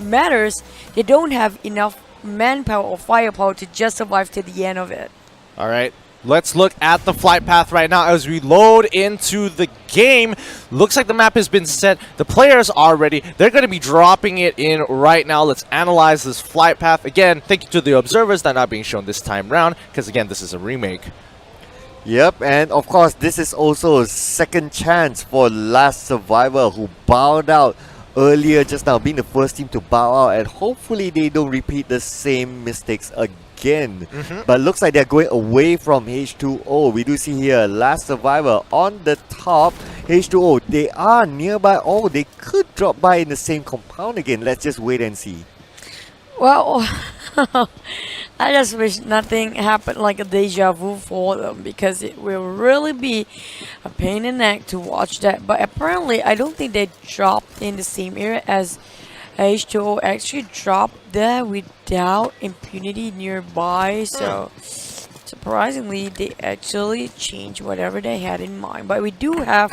matters, they don't have enough manpower or firepower to just survive to the end of it. All right. Let's look at the flight path right now as we load into the game. Looks like the map has been set. The players are ready. They're going to be dropping it in right now. Let's analyze this flight path. Again, thank you to the observers that are not being shown this time round, because again, this is a remake. Yep, and of course, this is also a second chance for Last Survivor, who bowed out earlier just now, being the first team to bow out, and hopefully they don't repeat the same mistakes again. But looks like they're going away from H2O. We do see here Last Survivor on the top. H2O, they are nearby. Oh, they could drop by in the same compound again. Let's just wait and see. Well, I just wish nothing happened like a deja vu for them, because it will really be a pain in the neck to watch that. But apparently, I don't think they dropped in the same area as H2O actually dropped there without Impunity nearby. So surprisingly, they actually changed whatever they had in mind. But we do have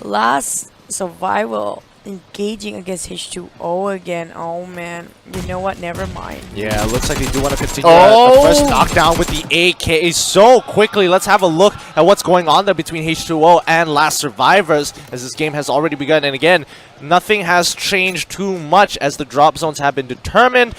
Last Survival engaging against H2O again. Oh man, you know what, never mind. Yeah, looks like they do want to continue the first knockdown with the AK so quickly. Let's have a look at what's going on there between H2O and Last Survivors, as this game has already begun. And again, nothing has changed too much as the drop zones have been determined.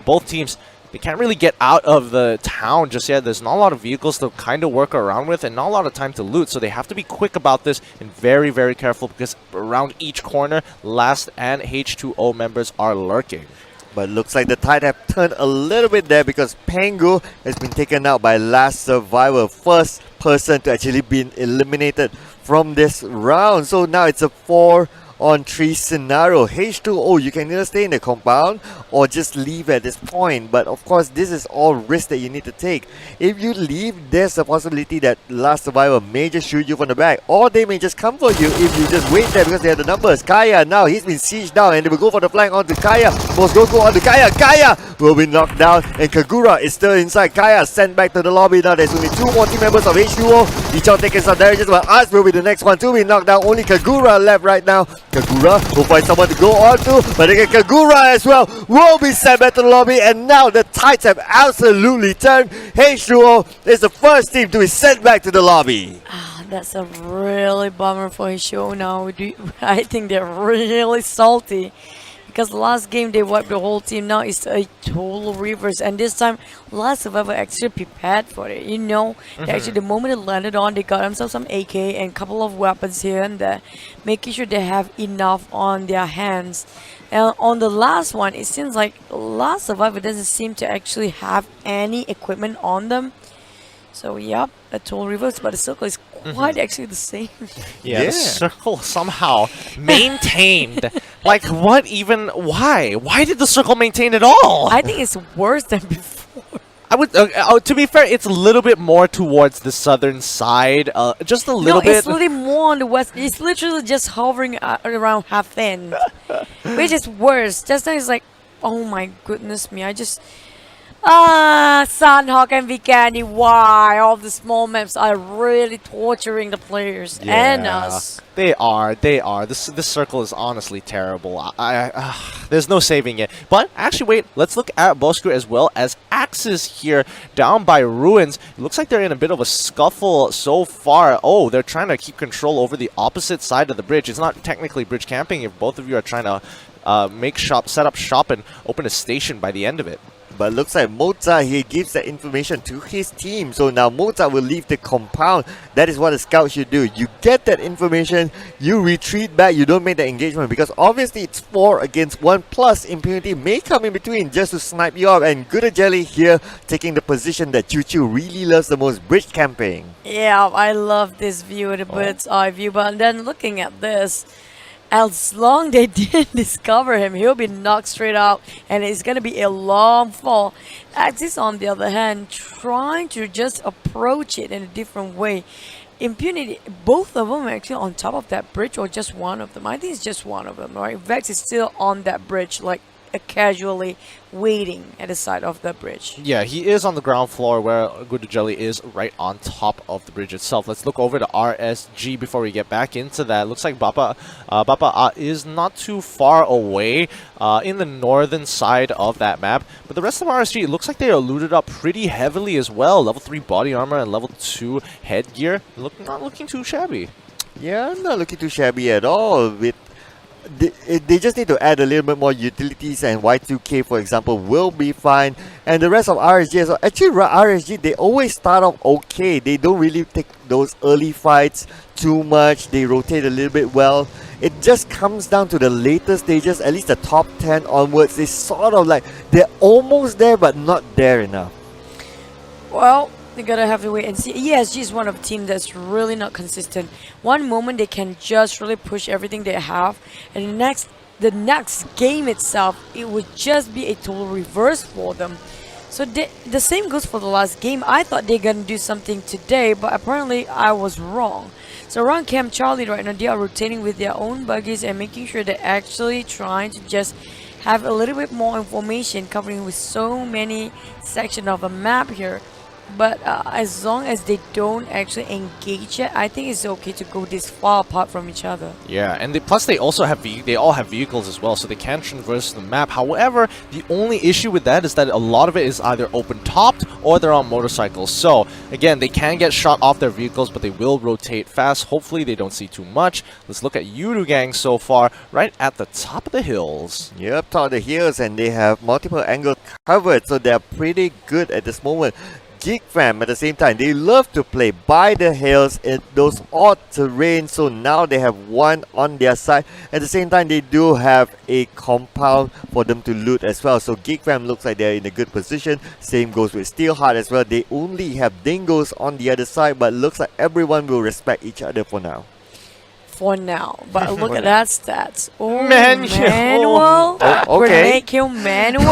Both teams, they can't really get out of the town just yet. There's not a lot of vehicles to kind of work around with and not a lot of time to loot. So they have to be quick about this and very, very careful, because around each corner, Last and H2O members are lurking. But looks like the tide have turned a little bit there, because Pango has been taken out by Last Survivor. First person to actually be eliminated from this round. So now it's a 4-on-3 scenario. H2O, you can either stay in the compound or just leave at this point. But of course, this is all risk that you need to take. If you leave, there's a possibility that Last Survivor may just shoot you from the back, or they may just come for you if you just wait there, because they have the numbers. Kaya, now he's been sieged down, and they will go for the flank onto Kaya. Bosskurr go onto Kaya. Kaya will be knocked down, and Kagura is still inside. Kaya sent back to the lobby. Now there's only 2 more team members of H2O. Each are taking some damages, but us will be the next one to be knocked down. Only Kagura left right now. Kagura will find someone to go on to, but again, Kagura as well will be sent back to the lobby, and now the tides have absolutely turned. H2O is the first team to be sent back to the lobby. That's a really bummer for H2O now. I think they're really salty, because last game they wiped the whole team. Now it's a total reverse, and this time Last Survivor actually prepared for it. You know, they actually, the moment it landed on, they got themselves some AK and a couple of weapons here and there, making sure they have enough on their hands. And on the last one, it seems like Last Survivor doesn't seem to actually have any equipment on them. So yep, a total reverse, but the circle is quite actually the same. Yeah, the circle somehow maintained. Like, what even? Why? Why did the circle maintain at all? I think it's worse than before. I would, to be fair, it's a little bit more towards the southern side, just a little bit. No, it's literally more on the west. It's literally just hovering around half end, which is worse. Just now it's like, oh my goodness me, I just... Sunhawk and Vikandi, why all the small maps are really torturing the players and us. They are. This circle is honestly terrible. There's no saving it. But actually, wait, let's look at Bosskurr as well as Axis here down by Ruins. It looks like they're in a bit of a scuffle so far. Oh, they're trying to keep control over the opposite side of the bridge. It's not technically bridge camping if both of you are trying to set up shop and open a station by the end of it. But looks like Mozart here gives that information to his team. So now Mozart will leave the compound. That is what a scout should do. You get that information, you retreat back, you don't make the engagement, because obviously it's 4 against 1, plus Impunity may come in between just to snipe you up. And Good Jelly here taking the position that Choo Choo really loves the most, bridge camping. Yeah, I love this view, the bird's eye view. But then looking at this, as long they didn't discover him, he'll be knocked straight out, and it's gonna be a long fall. Axis, on the other hand, trying to just approach it in a different way. Impunity, both of them are actually on top of that bridge, or just one of them? I think it's just one of them, right? Vex is still on that bridge, like casually waiting at the side of the bridge. Yeah, he is on the ground floor where Jelly is right on top of the bridge itself. Let's look over to RSG before we get back into that. Looks like Bapak is not too far away in the northern side of that map. But the rest of RSG, it looks like they are looted up pretty heavily as well. Level 3 body armor and level 2 headgear. Not looking too shabby. Yeah, not looking too shabby at all. They just need to add a little bit more utilities, and Y2K, for example, will be fine. And the rest of RSG as well. Actually, RSG, they always start off okay. They don't really take those early fights too much. They rotate a little bit well. It just comes down to the later stages, at least the top 10 onwards. It's sort of like they're almost there, but not there enough. Well, they gotta have to wait and see. ESG is one of the teams that's really not consistent. One moment they can just really push everything they have, and the next game itself, it would just be a total reverse for them. So the same goes for the last game. I thought they're gonna do something today, but apparently I was wrong. So around Camp Charlie right now, they are rotating with their own buggies and making sure they're actually trying to just have a little bit more information, covering with so many sections of a map here. But as long as they don't actually engage it, I think it's okay to go this far apart from each other. Yeah, and plus they also have they all have vehicles as well, so they can traverse the map. However, the only issue with that is that a lot of it is either open-topped or they're on motorcycles. So again, they can get shot off their vehicles, but they will rotate fast. Hopefully, they don't see too much. Let's look at Yoodo gang so far, right at the top of the hills. Yep, top of the hills, and they have multiple angles covered, so they're pretty good at this moment. Geek fam, at the same time, they love to play by the hills in those odd terrains, so now they have one on their side. At the same time, they do have a compound for them to loot as well, so Geek fam looks like they're in a good position. Same goes with Steelheart as well. They only have Dingoz on the other side, but looks like everyone will respect each other for now. But look at that stats. Oh, Manual. Oh, okay. Grenade kill manual?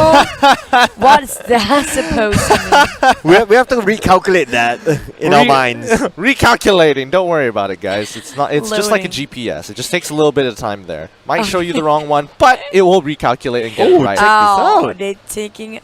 What's that supposed to mean? We have to recalculate that in our minds. Recalculating. Don't worry about it, guys. It's not. It's just like a Loading. GPS. It just takes a little bit of time there. Might show you the wrong one, but it will recalculate and get it right. Oh, out. they're taking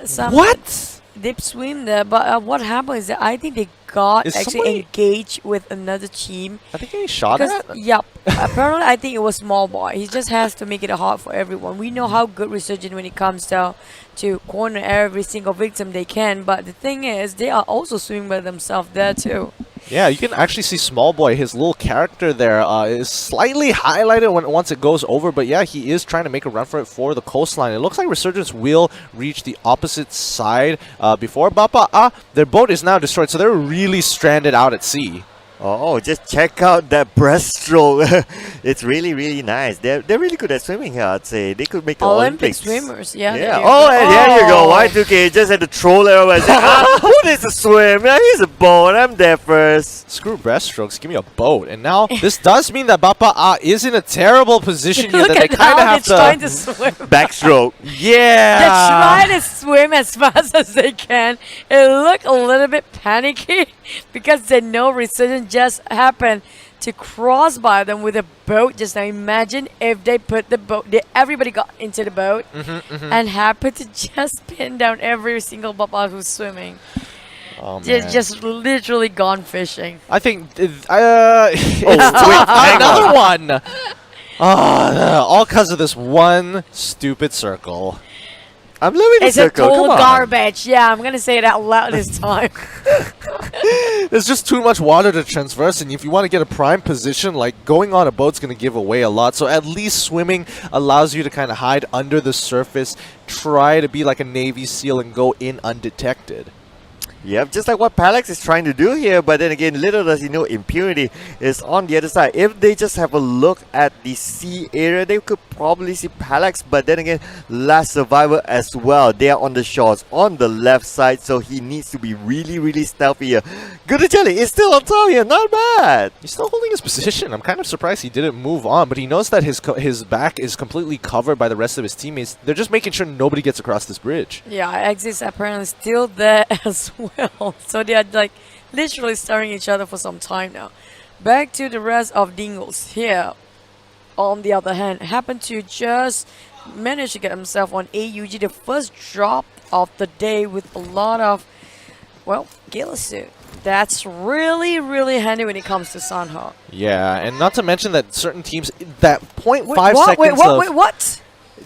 some What? dip swim there. But what happened is that I think they got Is actually somebody- engaged with another team. I think he shot at. Yep. Apparently, I think it was Small Boy. He just has to make it hard for everyone. We know how good Resurgence when it comes down to corner every single victim they can. But the thing is, they are also swimming by themselves there too. Yeah, you can actually see Small Boy. His little character there is slightly highlighted once it goes over. But yeah, he is trying to make a run for it for the coastline. It looks like Resurgence will reach the opposite side before Bapak. Their boat is now destroyed, so they're really stranded out at sea. Oh, just check out that breaststroke. It's really, really nice. They're really good at swimming here, I'd say. They could make the Olympic Olympics. swimmers, yeah. Yeah. Oh, and there you go. Y2K just had to troll everyone and say, who needs to swim? Yeah, here's a boat. I'm there first. Screw breaststrokes, give me a boat. And now this does mean that Bapak is in a terrible position here Look that they at kind of how have they're trying to swim. Backstroke. Yeah. They're trying to swim as fast as they can. It look a little bit panicky because they know Resurgence just happened to cross by them with a boat. Just now imagine if they put the boat, everybody got into the boat and happened to just pin down every single Bapak who's swimming. Oh, man. Just literally gone fishing. I think it's hang another one. All because of this one stupid circle. I'm loving the It's a circle. total Come on. garbage. Yeah, I'm gonna say it out loud this time. There's just too much water to transverse, and if you want to get a prime position, like going on a boat's going to give away a lot. So at least swimming allows you to kind of hide under the surface, try to be like a Navy SEAL and go in undetected. Yep, just like what Palax is trying to do here, but then again, little does he know Impunity is on the other side. If they just have a look at the sea area, they could probably see Palax, but then again, Last Survivor as well. They are on the shores on the left side, so he needs to be really, really stealthy here. Good Jelly is still on top here, not bad. He's still holding his position. I'm kind of surprised he didn't move on, but he knows that his back is completely covered by the rest of his teammates. They're just making sure nobody gets across this bridge. Yeah, Exit's apparently still there as well. So they are like literally staring each other for some time now. Back to the rest of Dingoz here. On the other hand, happen to just managed to get himself on AUG, the first drop of the day with a lot of, well, Gala suit. That's really, really handy when it comes to Sunhawk. Yeah, and not to mention that certain teams, that 0.5 what? seconds Wait, what?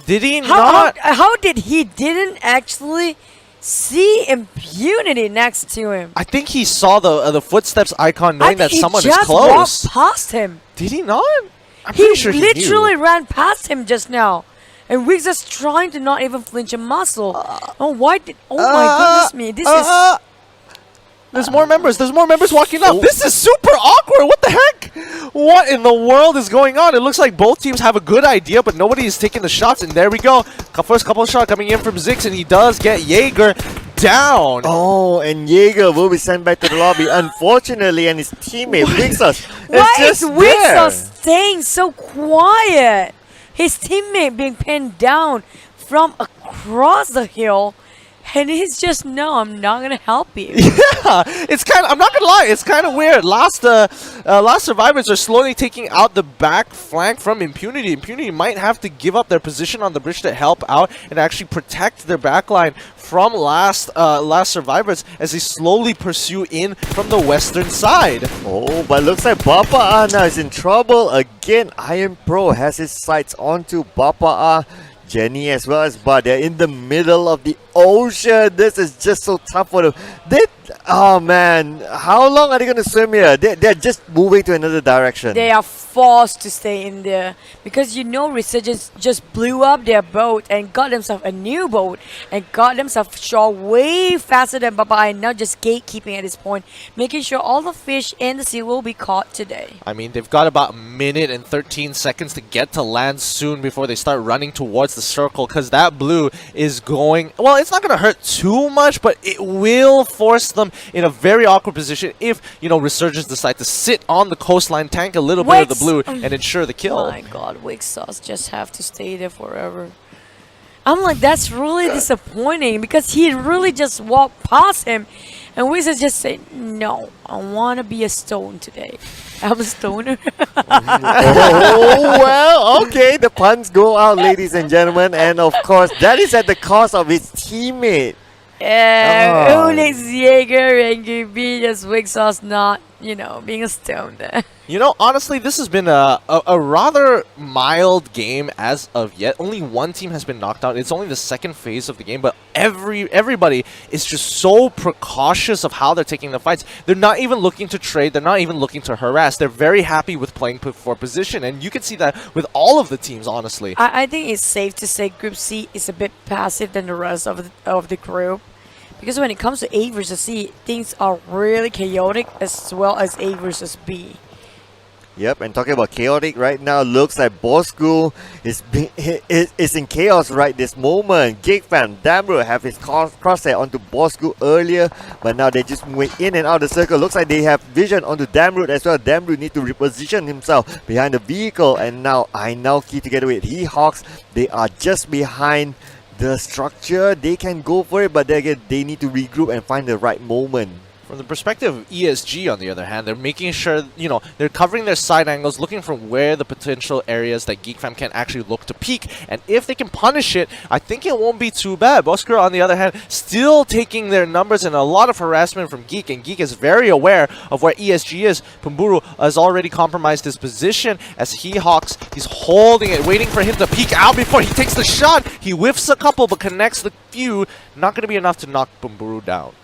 Did he not? How did he didn't actually see Impunity next to him? I think he saw the footsteps icon knowing that someone is He just close. walked past him. Did he not? I'm pretty sure he literally knew. ran past him just now. And Wiggs is trying to not even flinch a muscle. Oh my goodness me. This is... There's more members. There's more members walking up. This is super awkward. What the heck? What in the world is going on? It looks like both teams have a good idea, but nobody is taking the shots. And there we go. First couple of shots coming in from Zix, and he does get Jaeger down. Oh, and Jaeger will be sent back to the lobby, unfortunately, and his teammate Wixos Why is is just Wixos there. staying so quiet? His teammate being pinned down from across the hill. And he's just, no, I'm not gonna help you. Yeah, it's kind of, I'm not gonna lie, it's kind of weird. Last survivors are slowly taking out the back flank from Impunity. Impunity might have to give up their position on the bridge to help out and actually protect their backline from last survivors as they slowly pursue in from the western side. Oh, but looks like Bapak now is in trouble again. Iron Pro has his sights onto Bapak. Jenny as well as Bud. They're in the middle of the ocean. This is just so tough for them. Oh man, how long are they going to swim here? They're just moving to another direction. They are forced to stay in there because you know Resurgence just blew up their boat and got themselves a new boat and got themselves shore way faster than Baba, and now just gatekeeping at this point, making sure all the fish in the sea will be caught today. I mean, they've got about a minute and 13 seconds to get to land soon before they start running towards the circle, because that blue is going, well, it's not going to hurt too much, but it will force them in a very awkward position if, you know, Resurgence decide to sit on the coastline, tank a little bit of the blue, and ensure the kill. My god, Wig Sauce just have to stay there forever. I'm like, that's really disappointing because he really just walked past him and Wig Sauce just said, no, I want to be a stone today. I'm a stoner. Oh, well, okay. The puns go out, ladies and gentlemen. And of course, that is at the cost of his teammate. Alex Jaeger and GB just Wig Sauce not, you know, being a stone there. You know, honestly, this has been a rather mild game as of yet. Only one team has been knocked out. It's only the second phase of the game, but everybody is just so precautious of how they're taking the fights. They're not even looking to trade. They're not even looking to harass. They're very happy with playing for position, and you can see that with all of the teams, honestly. I think it's safe to say Group C is a bit passive than the rest of the group. Because when it comes to A versus C, things are really chaotic as well as A versus B. Yep, and talking about chaotic right now, looks like Bosskurr is in chaos right this moment. Geek fan Damru have his crosshair onto Bosskurr earlier, but now they're just moving in and out of the circle. Looks like they have vision onto Damru as well. Damru need to reposition himself behind the vehicle, and now Key together with He-Hawks, they are just behind the structure. They can go for it, but they need to regroup and find the right moment. From the perspective of ESG, on the other hand, they're making sure, you know, they're covering their side angles, looking for where the potential areas that Geek Fam can actually look to peak. And if they can punish it, I think it won't be too bad. Bosskurr, on the other hand, still taking their numbers and a lot of harassment from Geek. And Geek is very aware of where ESG is. Pumburu has already compromised his position as He-Hawks. He's holding it, waiting for him to peek out before he takes the shot. He whiffs a couple, but connects the few. Not going to be enough to knock Pumburu down.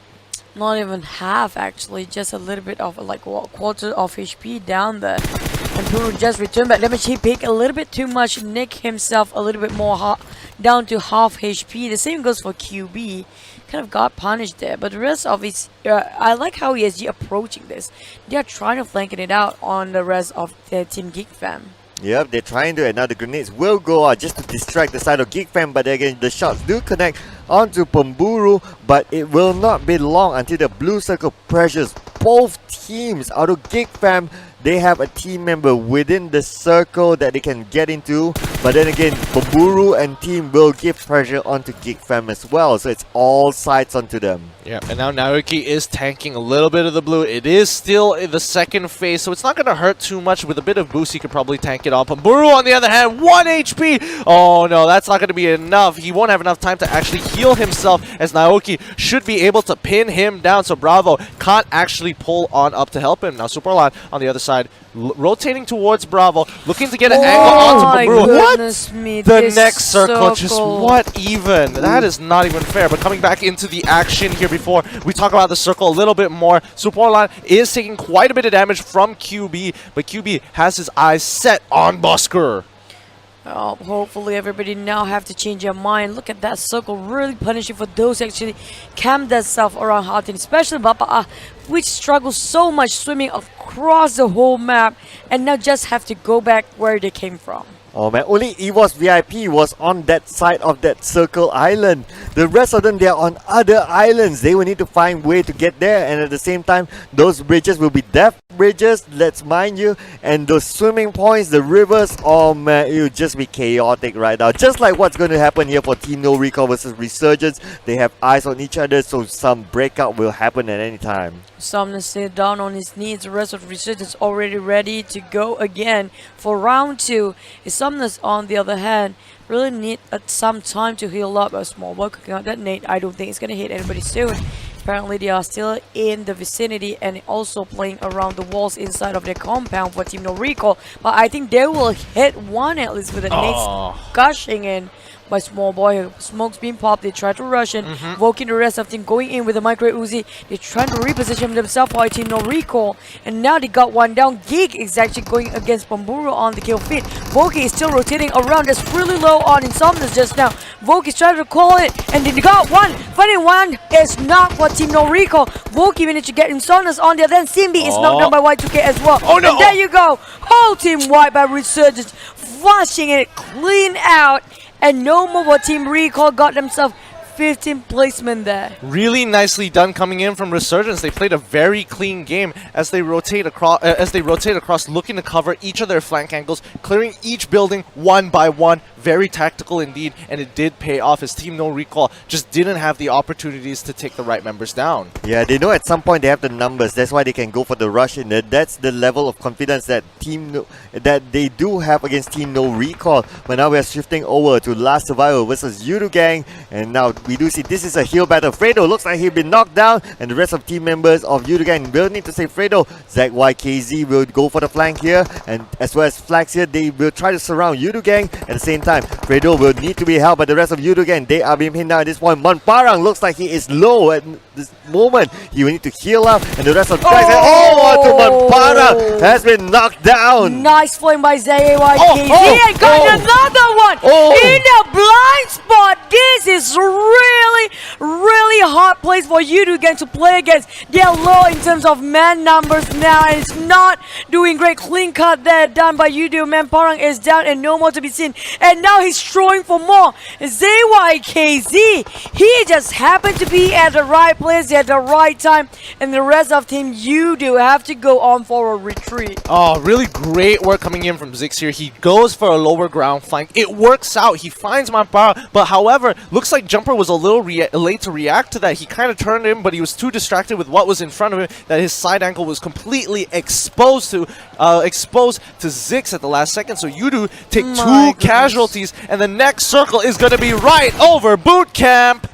Not even half, actually, just a little bit of like a quarter of HP down there. And Puru just returned back damage. He picked a little bit too much, nick himself a little bit more down to half HP. The same goes for QB. Kind of got punished there, but the rest of his, I like how ESG approaching this. They are trying to flank it out on the rest of the Team Geek Fam. Yep, they're trying to, and now the grenades will go out just to distract the side of Geek Fam, but again, the shots do connect onto Pumburu, but it will not be long until the blue circle pressures both teams. Out of Geek Fam, they have a team member within the circle that they can get into. But then again, Baburu and team will give pressure onto Geek Fam as well. So it's all sides onto them. Yeah, and now Naoki is tanking a little bit of the blue. It is still in the second phase, so it's not going to hurt too much. With a bit of boost, he could probably tank it off. Buru, on the other hand, 1 HP! Oh no, that's not going to be enough. He won't have enough time to actually heal himself, as Naoki should be able to pin him down. So Bravo can't actually pull on up to help him. Now Superlan on the other side, rotating towards Bravo, looking to get an angle onto Buru. The next circle, just what even? That is not even fair. But coming back into the action here before we talk about the circle a little bit more, Superlan is taking quite a bit of damage from QB, but QB has his eyes set on Bosskurr. Oh, hopefully everybody now have to change their mind. Look at that circle, really punishing for those who actually camp themselves around Hartin, especially Bapak, which struggles so much swimming across the whole map and now just have to go back where they came from. Oh man, only EVOS VIP was on that side of that circle island. The rest of them, they are on other islands. They will need to find way to get there, and at the same time, those bridges will be death bridges, let's mind you, and those swimming points, the rivers, oh man, it will just be chaotic right now. Just like what's going to happen here for Team NoRecoil versus Resurgence. They have eyes on each other, so some breakout will happen at any time. Sumner sit down on his knees. The rest of Resurgence already ready to go again for round 2. Sumner's on the other hand really need some time to heal up. A small boy cooking out that nade. I don't think it's gonna hit anybody soon. Apparently they are still in the vicinity and also playing around the walls inside of their compound for Team NoRecoil. But I think they will hit one at least with a nade gushing in by small boy. Smoke's being popped. They try to rush in, Voking the rest of team going in with the micro Uzi. They trying to reposition themselves for Team NoRecoil, and now they got one down. Geek is actually going against Bamburu on the kill feed. Voki is still rotating around. That's really low on Insomnus just now. Voki is trying to call it, and they got one. Funny one is not for Team NoRecoil. Voki managed to get Insomnus on the other end. Simbi is knocked down by Y2K as well. Oh no! And there you go. Whole team wiped by Resurgence, flushing it clean out. And no more for Team Recall got themselves 15th placement there. Really nicely done coming in from Resurgence. They played a very clean game as they rotate across, looking to cover each of their flank angles, clearing each building one by one. Very tactical indeed, and it did pay off as Team NoRecoil just didn't have the opportunities to take the right members down. Yeah, they know at some point they have the numbers. That's why they can go for the rush in there. That's the level of confidence that they do have against Team NoRecoil. But now we are shifting over to Last Survivor versus Yoodo Gang, and now we do see this is a heal battle. Fredo looks like he's been knocked down, and the rest of team members of Yoodo Gang will need to save Fredo. ZYKZ will go for the flank here, and as well as Flax here, they will try to surround Yoodo Gang. At the same time, Fredo will need to be helped by the rest of Yoodo Gang. They are being pinned down at this point. Manparang looks like he is low at this moment. He will need to heal up, and the rest of Flax Manparang has been knocked down. Nice flame by ZYKZ and got another one in the blind spot. This is really hard place for Yoodo Gang to play against. They are low in terms of man numbers now, and it's not doing great. Clean cut there done by Yoodo. Manparang is down and no more to be seen. And now he's throwing for more. ZYKZ, he just happened to be at the right place at the right time, and the rest of Team Yoodo have to go on for a retreat. Oh, really great work coming in from Zix here. He goes for a lower ground flank. It works out. He finds Manparang, but however, looks like Jumper was a little late to react to that. He kind of turned in, but he was too distracted with what was in front of him that his side ankle was completely exposed to Zix at the last second. So Yoodo take two casualties, and the next circle is going to be right over Boot Camp.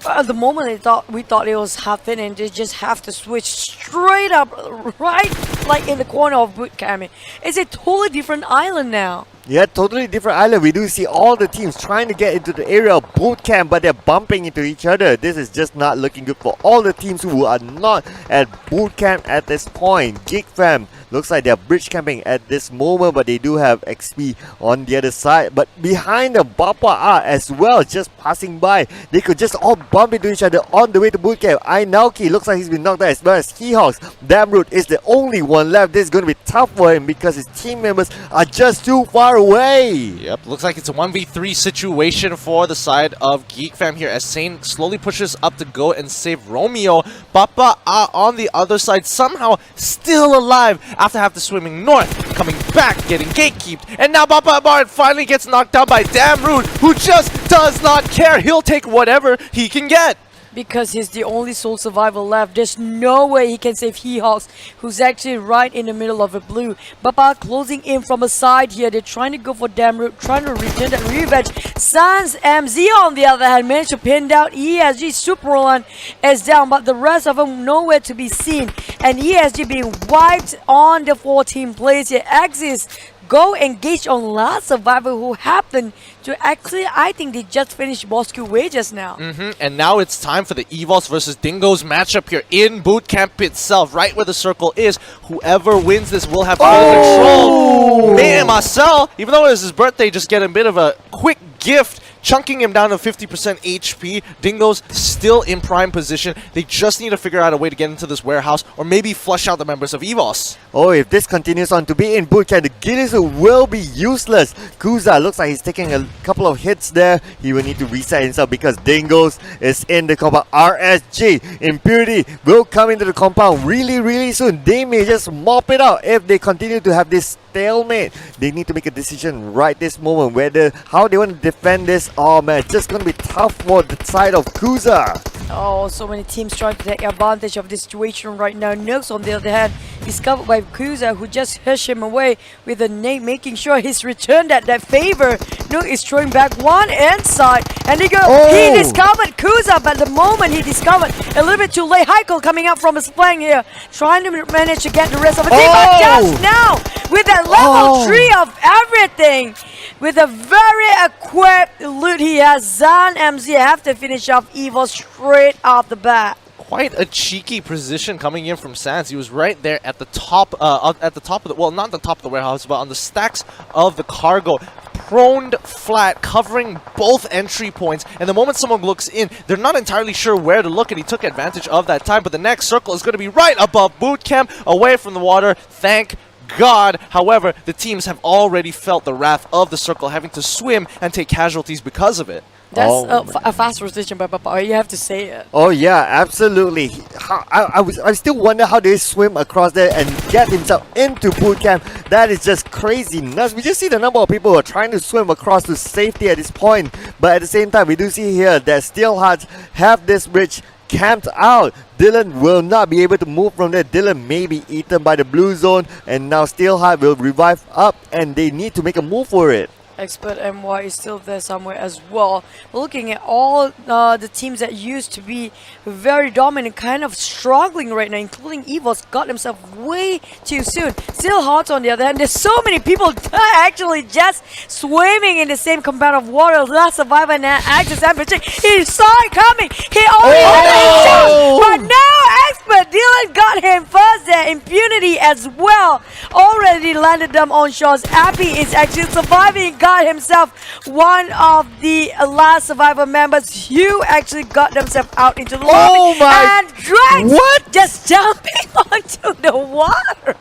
At the moment we thought it was half in, and they just have to switch straight up, right like in the corner of Boot Camp. It's a totally different island now. Yeah, totally different island. We do see all the teams trying to get into the area of boot camp, but they're bumping into each other. This is just not looking good for all the teams who are not at boot camp at this point. Geek Fam looks like they're bridge camping at this moment, but they do have XP on the other side. But behind the Bapak are as well, just passing by. They could just all bump into each other on the way to boot camp. Ainauki looks like he's been knocked out, as well as Keyhawks. Damroot is the only one left. This is going to be tough for him because his team members are just too far away. Yep, looks like it's a 1v3 situation for the side of Geek Fam here as Sane slowly pushes up to go and save Romeo. Papa on the other side somehow still alive after swimming north, coming back, getting gatekeeped. And now Bapak finally gets knocked down by Damn Rude, who just does not care. He'll take whatever he can get. Because he's the only sole survivor left. There's no way he can save He-Hawks, who's actually right in the middle of a blue. Bapak closing in from a side here. They're trying to go for Damn Root, trying to return that revenge. Sans MZ on the other hand managed to pin down ESG. Superland is down, but the rest of them nowhere to be seen. And ESG being wiped on the 14 players here. Axis go engage on last survivor who happened to actually, I think they just finished Bosskurr wages now. And now it's time for the EVOS versus Dingoz matchup here in boot camp itself, right where the circle is. Whoever wins this will have full control. Man, Marcel, even though it was his birthday, just get a bit of a quick gift, chunking him down to 50% HP. Dingoz still in prime position. They just need to figure out a way to get into this warehouse or maybe flush out the members of EVOS. Oh, if this continues on to be in bootcamp, the Guinness will be useless. Kuza looks like he's taking a couple of hits there. He will need to reset himself because Dingoz is in the compound. RSG, Impunity will come into the compound really soon. They may just mop it out if they continue to have this stalemate. They need to make a decision right this moment whether how they want to defend this. Oh man, it's just going to be tough for the side of Kuza. Oh, so many teams trying to take advantage of this situation right now. Nooks, on the other hand, discovered by Kuza, who just hushed him away with a nade, making sure he's returned that favor. Nook is throwing back one inside, and he discovered Kuza, but the moment he discovered, a little bit too late. Heiko coming up from his flank here, trying to manage to get the rest of the team, but just now, with that level 3 of everything, with a very equipped loot he has, Zan MZ have to finish off EVOS straight off the bat. Quite a cheeky position coming in from Sans. He was right there at the top of the, well, not the top of the warehouse, but on the stacks of the cargo, prone flat, covering both entry points. And the moment someone looks in, they're not entirely sure where to look, and he took advantage of that time. But the next circle is going to be right above boot camp, away from the water. Thank God. However, the teams have already felt the wrath of the circle, having to swim and take casualties because of it. That's a fast rotation by Bapak. You have to say it. Oh yeah, absolutely. I still wonder how they swim across there and get himself into boot camp. That is just crazy nuts. We just see the number of people who are trying to swim across to safety at this point. But at the same time, we do see here that Steelhearts have this bridge camped out. Dylan will not be able to move from there. Dylan may be eaten by the blue zone, and now Steelheart will revive up, and they need to make a move for it. Expert MY is still there somewhere as well. Looking at all the teams that used to be very dominant, kind of struggling right now, including EVOS, got themselves way too soon. Still hot on the other hand. There's so many people actually just swimming in the same compound of water. Last survivor now, Axis Empathy. He saw it coming. He only had a shot. But now Expert Dylan got him first there. Impunity as well. Already landed them on shots. Appy is actually surviving. Got himself one of the last survivor members. Hugh actually got themselves out into the lobby. And Drax just jumping onto the water.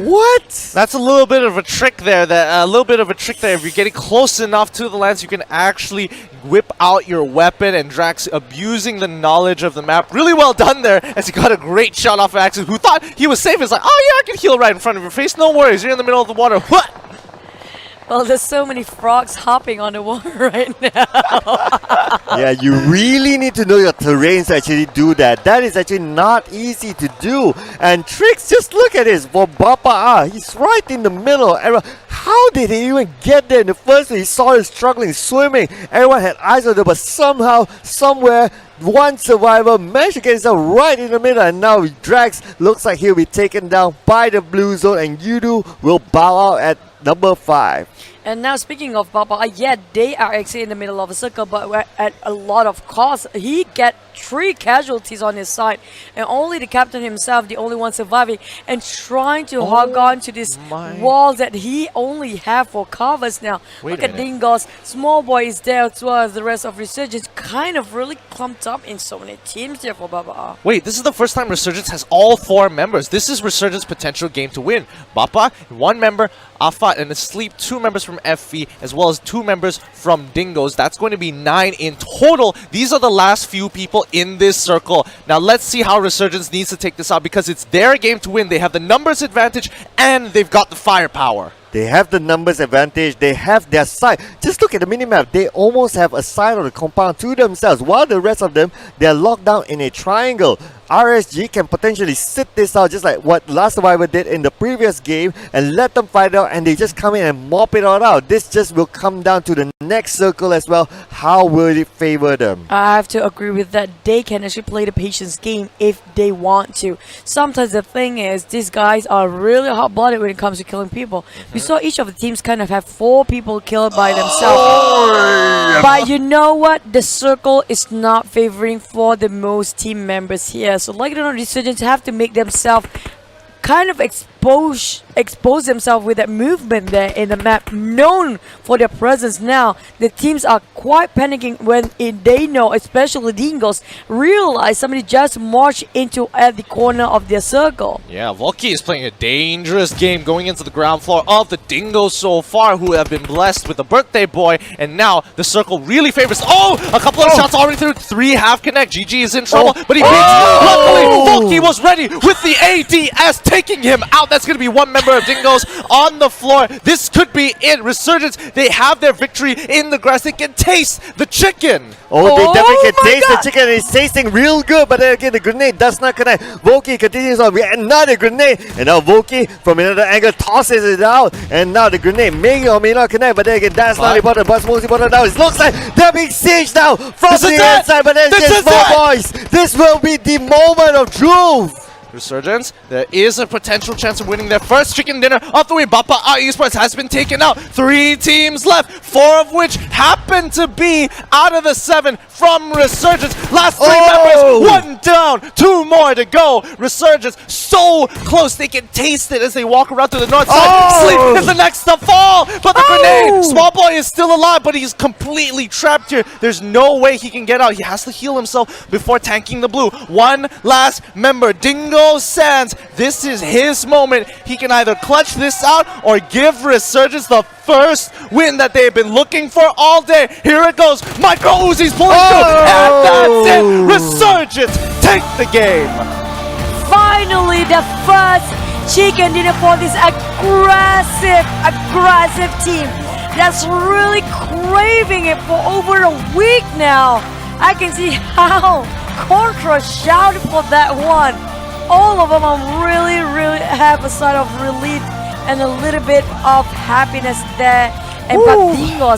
What? That's a little bit of a trick there. If you're getting close enough to the lens, you can actually whip out your weapon. And Drax abusing the knowledge of the map. Really well done there, as he got a great shot off of Axis, who thought he was safe. He's like, oh yeah, I can heal right in front of your face. No worries, you're in the middle of the water. What? Well, there's so many frogs hopping on the water right now. Yeah, you really need to know your terrains to actually do that. That is actually not easy to do. And Trix, just look at this. For Bapak, he's right in the middle. How did he even get there in the first place? He saw him struggling, swimming. Everyone had eyes on him, but somehow, somewhere, one survivor managed to get himself right in the middle, and now Drax looks like he'll be taken down by the blue zone, and Yoodo will bow out at number 5. And now speaking of Papa, yeah, they are actually in the middle of a circle, but at a lot of cost. He get 3 casualties on his side, and only the captain himself, the only one surviving, and trying to hog on to this wall that he only have for covers now. Look at Dingoz. Small Boy is there as well as the rest of Resurgence, kind of really clumped up in so many teams there for Baba. Wait, this is the first time Resurgence has all 4 members. This is Resurgence's potential game to win. Bapa, 1 member, Afat and Asleep, 2 members from FV, as well as 2 members from Dingoz. That's going to be 9 in total. These are the last few people in this circle. Now let's see how Resurgence needs to take this out, because it's their game to win. They have the numbers advantage and they've got the firepower. They have the numbers advantage, they have their side. Just look at the minimap, they almost have a side of the compound to themselves, while the rest of them, they're locked down in a triangle. RSG can potentially sit this out just like what Last Survivor did in the previous game and let them fight out, and they just come in and mop it all out. This just will come down to the next circle as well. How will it favor them? I have to agree with that. They can actually play the patience game if they want to. Sometimes the thing is, these guys are really hot-blooded when it comes to killing people. We saw each of the teams kind of have 4 people killed by themselves. But you know what? The circle is not favoring for the most team members here. So like it or not, Resurgence have to make themselves kind of expose themselves with that movement there in the map, known for their presence. Now the teams are quite panicking when they know, especially Dingoz, realize somebody just marched into at the corner of their circle. Yeah, Volky is playing a dangerous game going into the ground floor of the Dingoz so far, who have been blessed with the birthday boy, and now the circle really favors. Oh, a couple of shots already through, 3 half connect. GG is in trouble, but he beats. Luckily, Volky was ready with the ADS, taking him out. That's going to be 1 member of Dingoz on the floor. This could be it. Resurgence, they have their victory in the grass. They can taste the chicken. Oh, they definitely can my taste God. the chicken. It's tasting real good, but then again, the grenade does not connect. Volky continues on with another grenade, and now Volky from another angle tosses it out, and now the grenade may or may not connect, but then again, that's not important. What's most important now, it looks like they're being sieged now from the inside, but then again, small boys, this will be the moment of truth. Resurgence, there is a potential chance of winning their first chicken dinner of the way. Bapak Esports has been taken out. 3 teams left, 4 of which happen to be out of the 7 from Resurgence. Last 3 members, 1 down, 2 more to go. Resurgence so close, they can taste it as they walk around to the north side. Sleep is the next to fall, but the grenade, small boy is still alive, but he's completely trapped here. There's no way he can get out. He has to heal himself before tanking the blue. 1 last member, Dingo Sands. This is his moment. He can either clutch this out or give Resurgence the first win that they've been looking for all day. Here it goes. Micro Uzi's pulling through, and that's it. Resurgence take the game. Finally, the first chicken dinner for this aggressive team that's really craving it for over a week now. I can see how Contra shouted for that one. All of them are really have a sort of relief and a little bit of happiness there. And but Dingoz